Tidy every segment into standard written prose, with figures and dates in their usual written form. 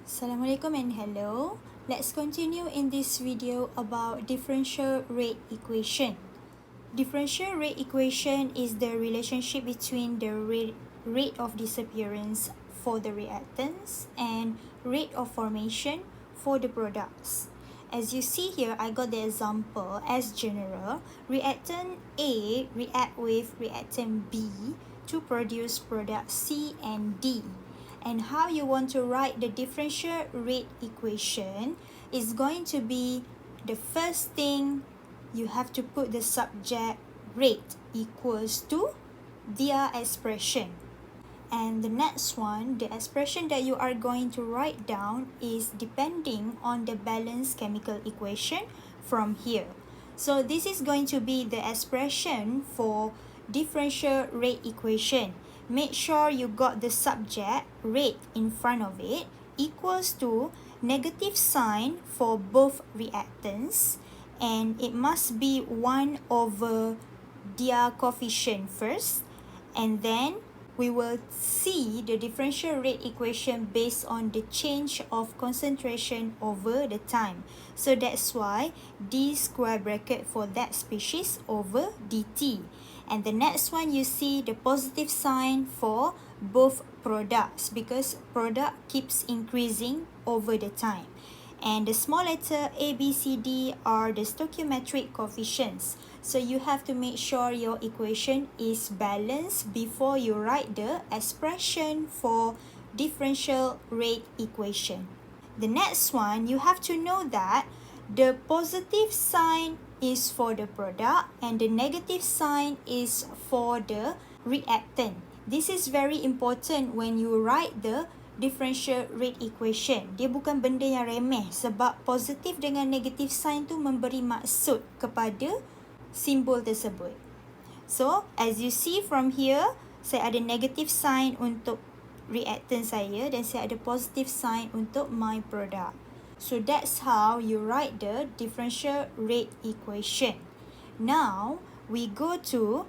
Assalamualaikum and hello. Let's continue in this video about differential rate equation. Differential rate equation is the relationship between the rate of disappearance for the reactants and rate of formation for the products. As you see here, I got the example as general. Reactant A react with reactant B to produce product C and D. And how you want to write the differential rate equation is going to be the first thing you have to put the subject rate equals to their expression. And the next one, the expression that you are going to write down is depending on the balanced chemical equation from here. So this is going to be the expression for differential rate equation. Make sure you got the subject rate in front of it equals to negative sign for both reactants, and it must be 1 over their coefficient first, and then we will see the differential rate equation based on the change of concentration over the time. So that's why d square bracket for that species over dt. And the next one, you see the positive sign for both products because product keeps increasing over the time. And the small letter A, B, C, D are the stoichiometric coefficients. So you have to make sure your equation is balanced before you write the expression for differential rate equation. The next one, you have to know that the positive sign is for the product and the negative sign is for the reactant. This is very important when you write the differential rate equation. Dia bukan benda yang remeh sebab positif dengan negative sign tu memberi maksud kepada simbol tersebut. So, as you see from here, saya ada negative sign untuk reactant saya dan saya ada positive sign untuk my product. So, that's how you write the differential rate equation. Now, we go to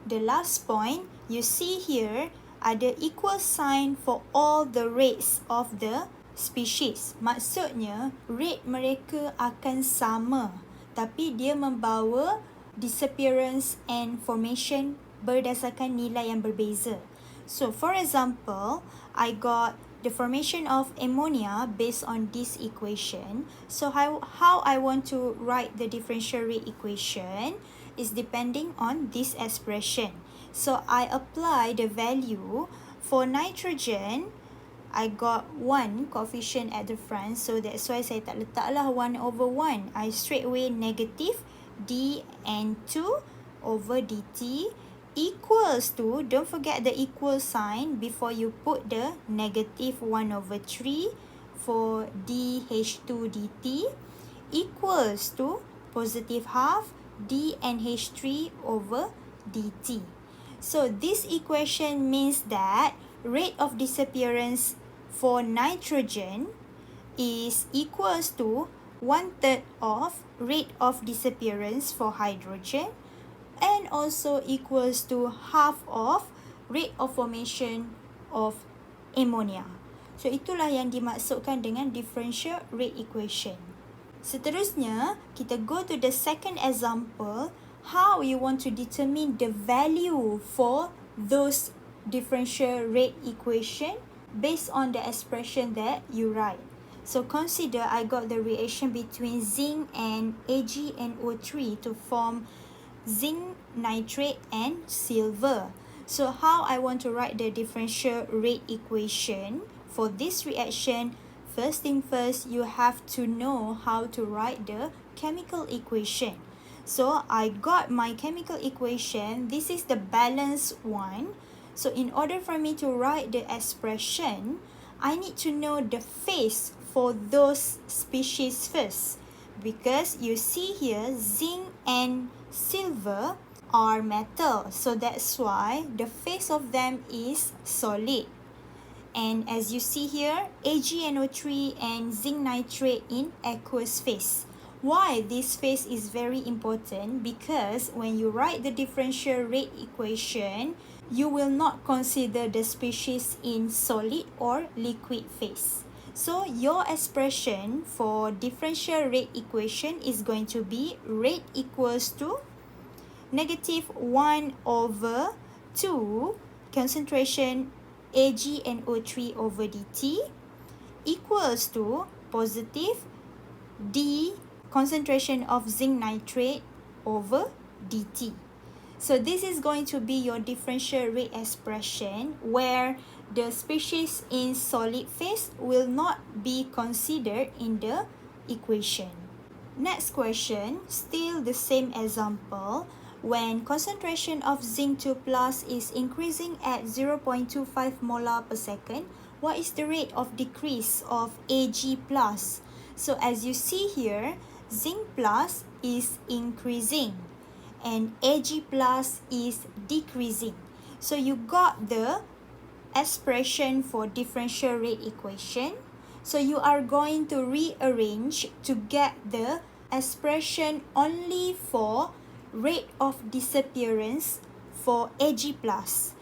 the last point. You see here, ada equal sign for all the rates of the species. Maksudnya, rate mereka akan sama, tapi dia membawa disappearance and formation berdasarkan nilai yang berbeza. So, for example, I got the formation of ammonia based on this equation. So, how I want to write the differential rate equation is depending on this expression. So, I apply the value for nitrogen. I got 1 coefficient at the front. So, that's why saya tak letaklah 1 over 1. I straight away negative dN2 over dt equals to, don't forget the equal sign before you put the negative 1 over 3 for dH2 dt equals to positive half dNH3 over dt. So this equation means that rate of disappearance for nitrogen is equals to 1/3 of rate of disappearance for hydrogen and also equals to half of rate of formation of ammonia. So itulah yang dimaksudkan dengan differential rate equation. Seterusnya, kita go to the second example, how you want to determine the value for those differential rate equation based on the expression that you write. So consider I got the reaction between zinc and AgNO3 to form zinc nitrate and silver. So how I want to write the differential rate equation for this reaction? First thing first, you have to know how to write the chemical equation. So I got my chemical equation. This is the balanced one. So in order for me to write the expression, I need to know the phase for those species first. Because you see here, zinc and silver are metal. So that's why the phase of them is solid. And as you see here, AgNO3 and zinc nitrate in aqueous phase. Why this phase is very important? Because when you write the differential rate equation, you will not consider the species in solid or liquid phase. So your expression for differential rate equation is going to be rate equals to negative 1 over 2 concentration AgNO3 over dt equals to positive D concentration of zinc nitrate over dt. So this is going to be your differential rate expression where the species in solid phase will not be considered in the equation. Next question, still the same example. When concentration of zinc 2 plus is increasing at 0.25 molar per second, what is the rate of decrease of Ag plus? So as you see here, zinc plus is increasing and Ag plus is decreasing. So you got the expression for differential rate equation. So you are going to rearrange to get the expression only for rate of disappearance for Ag plus.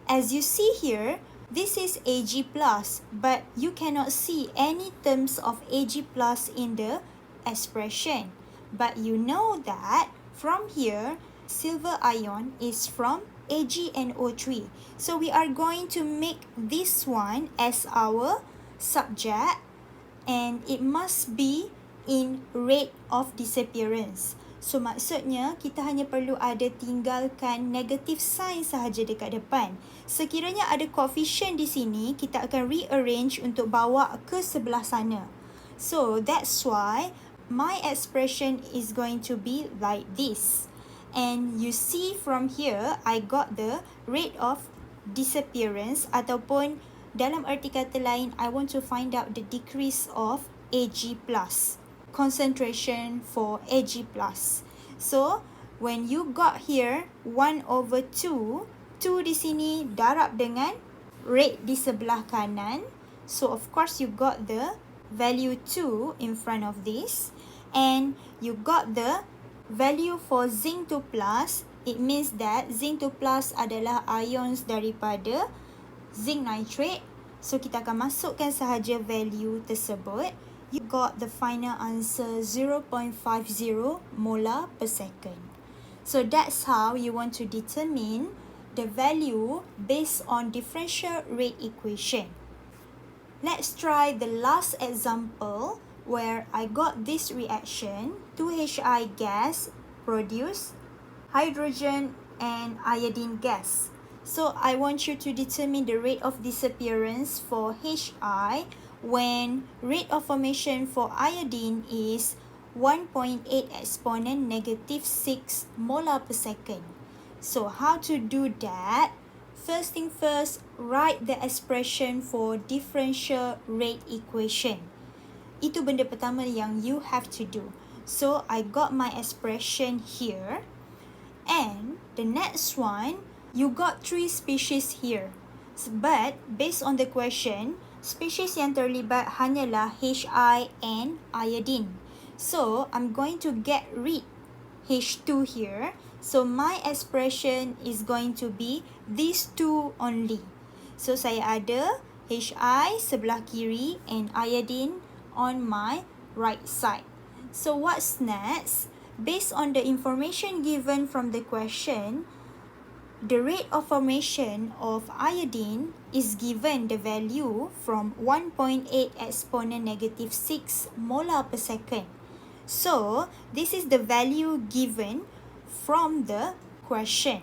As you see here, this is Ag plus, but you cannot see any terms of Ag plus in the expression. But you know that from here, silver ion is from AgNO3. So we are going to make this one as our subject and it must be in rate of disappearance. So maksudnya kita hanya perlu ada tinggalkan negative sign sahaja dekat depan. Sekiranya ada coefficient di sini, kita akan rearrange untuk bawa ke sebelah sana. So that's why my expression is going to be like this. And you see from here, I got the rate of disappearance ataupun dalam arti kata lain, I want to find out the decrease of Ag plus, concentration for Ag plus. So, when you got here 1 over 2, 2 di sini darab dengan rate di sebelah kanan. So, of course, you got the value 2 in front of this. And you got the value for zinc 2 plus. It means that zinc 2 plus adalah ions daripada zinc nitrate. So, kita akan masukkan sahaja value tersebut. You got the final answer 0.50 molar per second. So, that's how you want to determine the value based on differential rate equation. Let's try the last example where I got this reaction. 2Hi gas produce hydrogen and iodine gas. So I want you to determine the rate of disappearance for Hi when rate of formation for iodine is 1.8 exponent negative 6 molar per second. So how to do that? First thing first, write the expression for differential rate equation. Itu benda pertama yang you have to do. So I got my expression here. And the next one, you got 3 species here. But based on the question, species yang terlibat hanyalah Hi and iodine. So I'm going to get rid H2 here. So my expression is going to be these two only. So saya ada Hi sebelah kiri and iodine on my right side. So what's next? Based on the information given from the question, the rate of formation of iodine is given the value from 1.8 exponent negative 6 molar per second. So this is the value given from the question.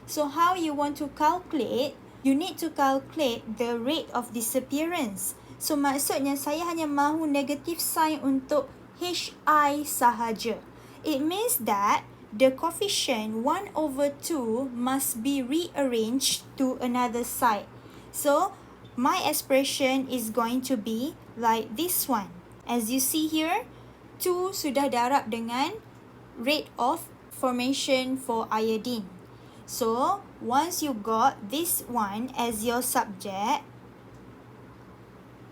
So how you want to calculate? You need to calculate the rate of disappearance. So maksudnya saya hanya mahu negative sign untuk Hi sahaja. It means that the coefficient 1 over 2 must be rearranged to another side. So my expression is going to be like this one. As you see here, 2 sudah darab dengan rate of formation for iodine. So once you got this one as your subject,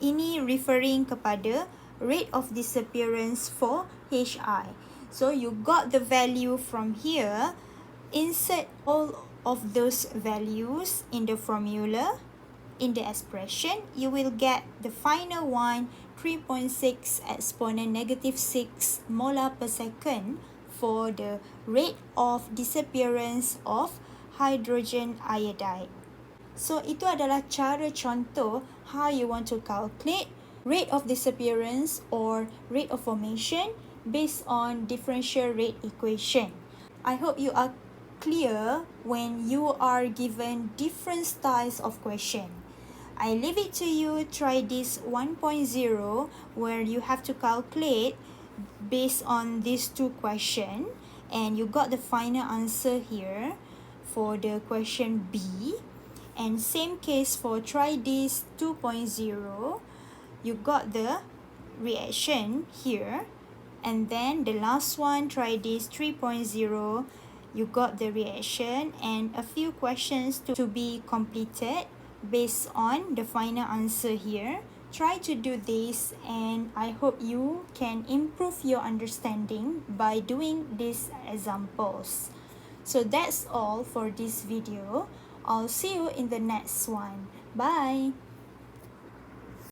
ini referring kepada rate of disappearance for Hi. So you got the value from here. Insert all of those values in the formula. in the expression, you will get the final one, 3.6 exponent negative 6 molar per second for the rate of disappearance of hydrogen iodide. So, itu adalah cara contoh how you want to calculate rate of disappearance or rate of formation based on differential rate equation. I hope you are clear when you are given different styles of question. I leave it to you. Try this 1.0 where you have to calculate based on these two questions, and you got the final answer here for the question B. And same case for try this 2.0, you got the reaction here. And then the last one, try this 3.0, you got the reaction and a few questions to be completed based on the final answer here. Try to do this, and I hope you can improve your understanding by doing these examples. So that's all for this video. I'll see you in the next one. Bye!